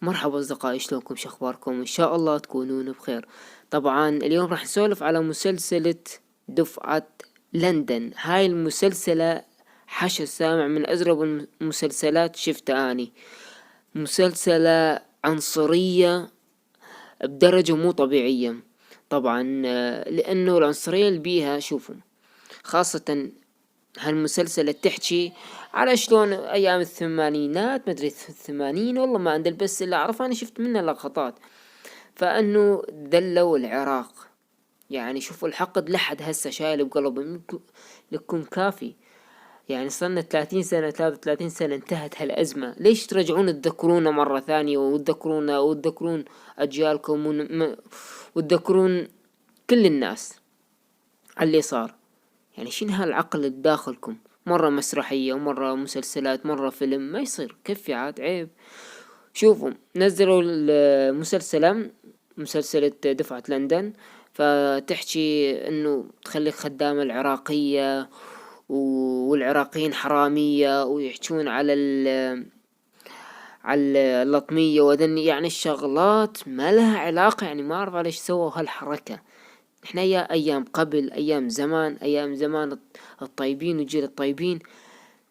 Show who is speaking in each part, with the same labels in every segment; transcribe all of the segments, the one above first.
Speaker 1: مرحبا أصدقائي، شلونكم؟ شخباركم؟ إن شاء الله تكونون بخير. طبعا اليوم راح نسولف على مسلسلة دفعة لندن. هاي المسلسلة حش السامع من أزرب المسلسلات شفتها أني. مسلسلة عنصرية بدرجة مو طبيعية. طبعا لأنه العنصرية اللي بيها شوفوا، خاصة هالمسلسلة تحكي على شلون ايام الثمانينات، مدري الثمانين والله ما عندي، بس اللي اعرف انا شفت منه لقطات. فانه دلوا العراق، يعني شوفوا الحقد لحد هسه شايل بقلبه لكم كافي. يعني صرنا 30 سنة 33 سنة انتهت هالأزمة، ليش ترجعون تذكرونا مرة ثانية وتذكرون أجيالكم وتذكرون كل الناس على اللي صار؟ يعني شنو هالعقل اللي بداخلكم؟ مرة مسرحية ومرة مسلسلات مرة فيلم، ما يصير، كفي عاد عيب. شوفوا نزلوا المسلسلة، مسلسلة دفعة لندن، فتحكي انه تخلي خدامة العراقية والعراقيين حرامية، ويحجون على اللطمية وذني، يعني الشغلات ما لها علاقة. يعني ما اعرف ليش سووا هالحركة. احنا يا ايام قبل، ايام زمان الطيبين وجيل الطيبين،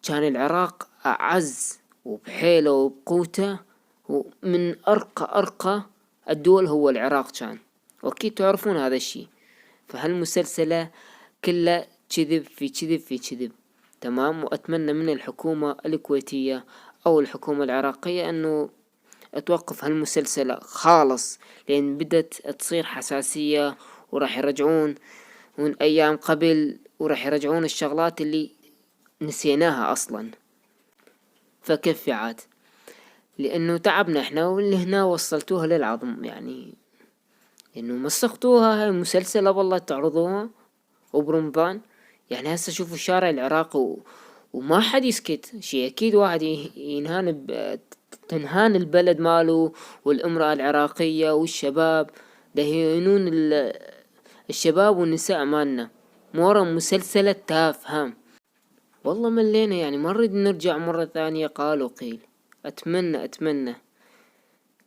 Speaker 1: كان العراق اعز وبحيله وبقوته، ومن ارقى الدول هو العراق كان، واكيد تعرفون هذا الشيء. فهالمسلسلة كله كذب في كذب في كذب. تمام. واتمنى من الحكومة الكويتية او الحكومة العراقية انه توقف هالمسلسلة خالص، لان بدت تصير حساسية، وراح يرجعون من ايام قبل، وراح يرجعون الشغلات اللي نسيناها اصلا. فكيف عاد، لانه تعبنا احنا، واللي هنا وصلتوها للعظم. يعني انه مسختوها هاي المسلسلة والله تعرضوها وبرمضان. يعني هسه شوفوا شارع العراق وما حد يسكت. شي اكيد واحد تنهان البلد ماله، والامرأة العراقية والشباب ده يهينون الشباب والنساء مالنا مورا مسلسلة تافهة. والله ملينا، يعني ما نريد نرجع مرة ثانية قال وقيل. اتمنى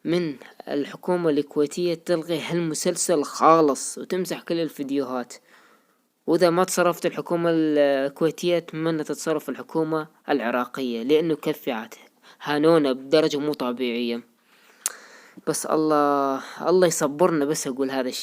Speaker 1: من الحكومة الكويتية تلغي هالمسلسل خالص وتمسح كل الفيديوهات. واذا ما تصرفت الحكومة الكويتية اتمنى تتصرف الحكومة العراقية، لانه كفعت هانونا بدرجة مو طبيعية. بس الله يصبرنا، بس اقول هذا الشيء.